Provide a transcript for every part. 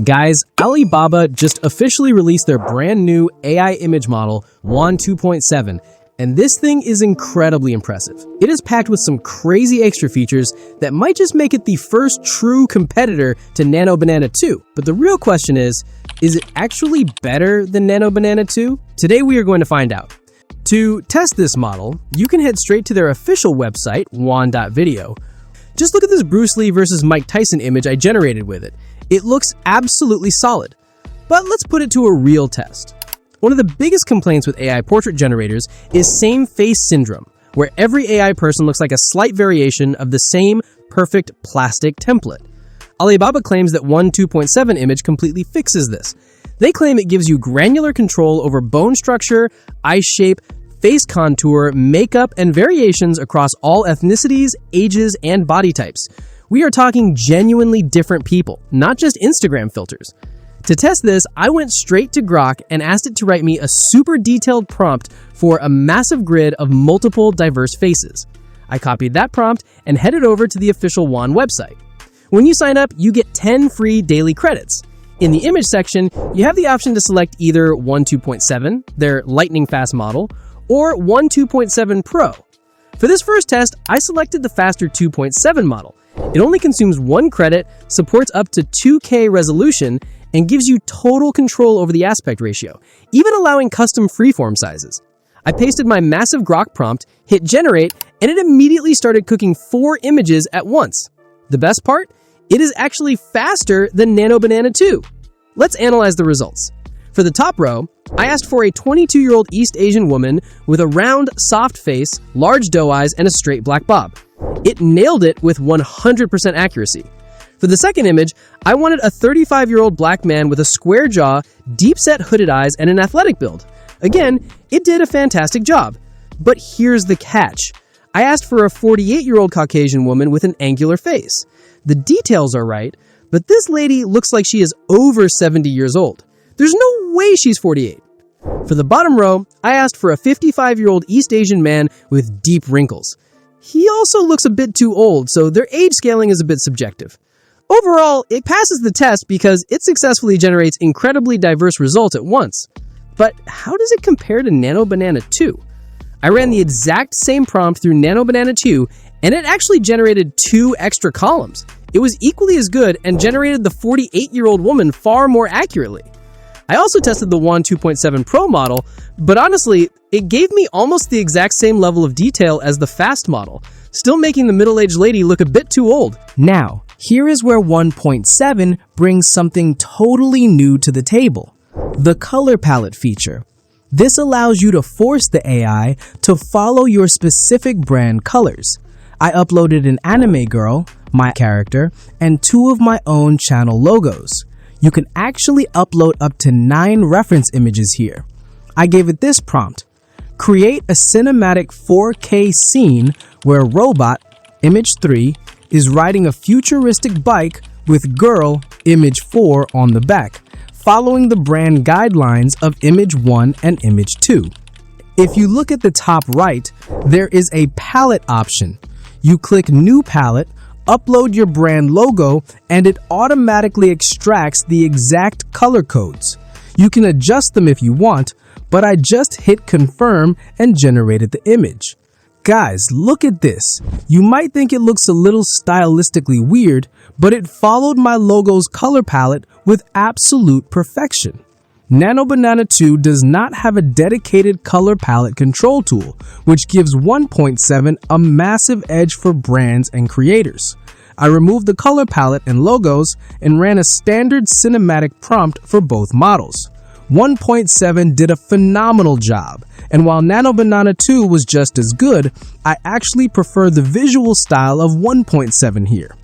Guys, Alibaba just officially released their brand new AI image model, Wan 2.7, and this thing is incredibly impressive. It is packed with some crazy extra features that might just make it the first true competitor to Nano Banana 2. But the real question is it actually better than Nano Banana 2? Today we are going to find out. To test this model, you can head straight to their official website, Wan.video. Just look at this Bruce Lee versus Mike Tyson image I generated with it. It looks absolutely solid. But let's put it to a real test. One of the biggest complaints with AI portrait generators is same face syndrome, where every AI person looks like a slight variation of the same perfect plastic template. Alibaba claims that Wan 2.7 image completely fixes this. They claim it gives you granular control over bone structure, eye shape, face contour, makeup, and variations across all ethnicities, ages, and body types. We are talking genuinely different people, not just Instagram filters. To test this, I went straight to Grok and asked it to write me a super detailed prompt for a massive grid of multiple diverse faces. I copied that prompt and headed over to the official Wan website. When you sign up, you get 10 free daily credits. In the image section, you have the option to select either Wan 2.7, their lightning fast model, or Wan 2.7 Pro. For this first test, I selected the faster 2.7 model. It only consumes 1 credit, supports up to 2K resolution, and gives you total control over the aspect ratio, even allowing custom freeform sizes. I pasted my massive Grok prompt, hit generate, and it immediately started cooking 4 images at once. The best part? It is actually faster than Nano Banana 2. Let's analyze the results. For the top row, I asked for a 22-year-old East Asian woman with a round, soft face, large doe eyes, and a straight black bob. It nailed it with 100% accuracy. For the second image, I wanted a 35-year-old black man with a square jaw, deep-set hooded eyes, and an athletic build. Again, it did a fantastic job. But here's the catch. I asked for a 48-year-old Caucasian woman with an angular face. The details are right, but this lady looks like she is over 70 years old. There's no way she's 48. For the bottom row, I asked for a 55-year-old East Asian man with deep wrinkles. He also looks a bit too old, so their age scaling is a bit subjective. Overall, it passes the test because it successfully generates incredibly diverse results at once. But how does it compare to Nano Banana 2? I ran the exact same prompt through Nano Banana 2, and it actually generated 2 extra columns. It was equally as good and generated the 48-year-old woman far more accurately. I also tested the Wan 2.7 Pro model, but honestly, it gave me almost the exact same level of detail as the fast model, still making the middle-aged lady look a bit too old. Now, here is where 1.7 brings something totally new to the table: the color palette feature. This allows you to force the AI to follow your specific brand colors. I uploaded an anime girl, my character, and 2 of my own channel logos. You can actually upload up to 9 reference images here. I gave it this prompt: create a cinematic 4K scene where robot, image 3, is riding a futuristic bike with girl, image 4, on the back, following the brand guidelines of image 1 and image 2. If you look at the top right, there is a palette option. You click New Palette, upload your brand logo, and it automatically extracts the exact color codes. You can adjust them if you want, but I just hit confirm and generated the image. Guys, look at this. You might think it looks a little stylistically weird, but it followed my logo's color palette with absolute perfection. Nano Banana 2 does not have a dedicated color palette control tool, which gives 1.7 a massive edge for brands and creators. I removed the color palette and logos and ran a standard cinematic prompt for both models. 1.7 did a phenomenal job, and while Nano Banana 2 was just as good, I actually prefer the visual style of 1.7 here.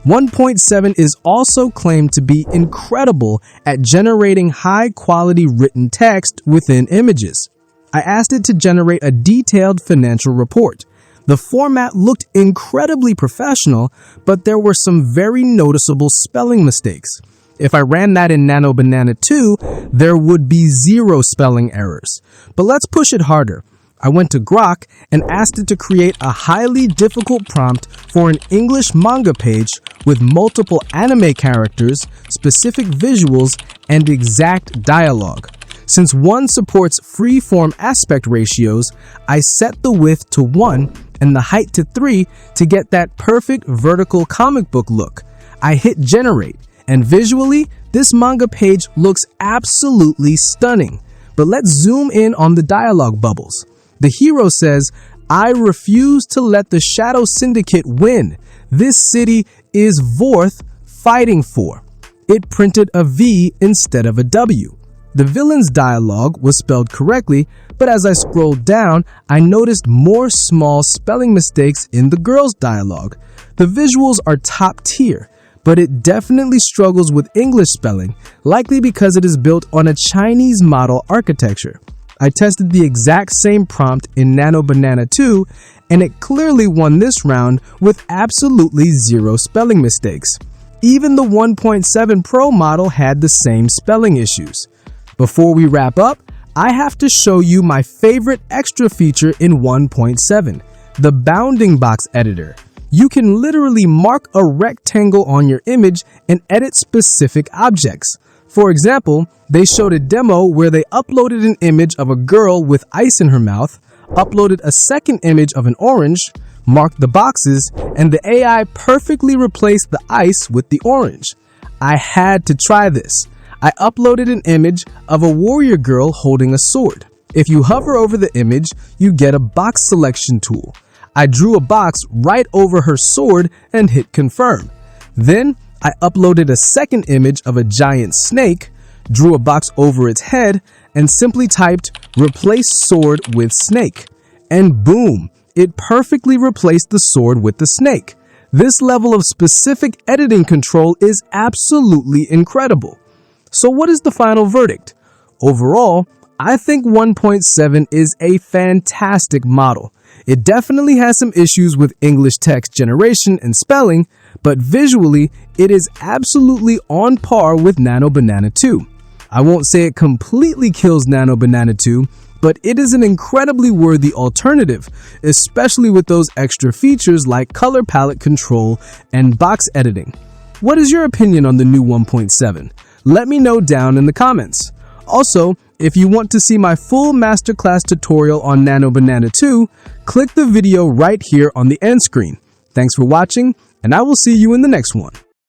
1.7 is also claimed to be incredible at generating high-quality written text within images. I asked it to generate a detailed financial report. The format looked incredibly professional, but there were some very noticeable spelling mistakes. If I ran that in Nano Banana 2, there would be 0 spelling errors. But let's push it harder. I went to Grok and asked it to create a highly difficult prompt for an English manga page with multiple anime characters, specific visuals, and exact dialogue. Since one supports free-form aspect ratios, I set the width to 1 and the height to 3 to get that perfect vertical comic book look. I hit generate, and visually, this manga page looks absolutely stunning. But let's zoom in on the dialogue bubbles. The hero says, "I refuse to let the Shadow Syndicate win. This city is worth fighting for." It printed a V instead of a W. The villain's dialogue was spelled correctly, but as I scrolled down, I noticed more small spelling mistakes in the girl's dialogue. The visuals are top tier, but it definitely struggles with English spelling, likely because it is built on a Chinese model architecture. I tested the exact same prompt in Nano Banana 2, and it clearly won this round with absolutely zero spelling mistakes. Even the 1.7 Pro model had the same spelling issues. Before we wrap up, I have to show you my favorite extra feature in 1.7, the bounding box editor. You can literally mark a rectangle on your image and edit specific objects. For example, they showed a demo where they uploaded an image of a girl with ice in her mouth, uploaded a second image of an orange, marked the boxes, and the AI perfectly replaced the ice with the orange. I had to try this. I uploaded an image of a warrior girl holding a sword. If you hover over the image, you get a box selection tool. I drew a box right over her sword and hit confirm. Then I uploaded a second image of a giant snake, drew a box over its head, and simply typed replace sword with snake. And boom, it perfectly replaced the sword with the snake. This level of specific editing control is absolutely incredible. So what is the final verdict? Overall, I think 1.7 is a fantastic model. It definitely has some issues with English text generation and spelling, but visually, it is absolutely on par with Nano Banana 2. I won't say it completely kills Nano Banana 2, but it is an incredibly worthy alternative, especially with those extra features like color palette control and box editing. What is your opinion on the new 1.7? Let me know down in the comments. Also, if you want to see my full masterclass tutorial on Nano Banana 2, click the video right here on the end screen. Thanks for watching, and I will see you in the next one.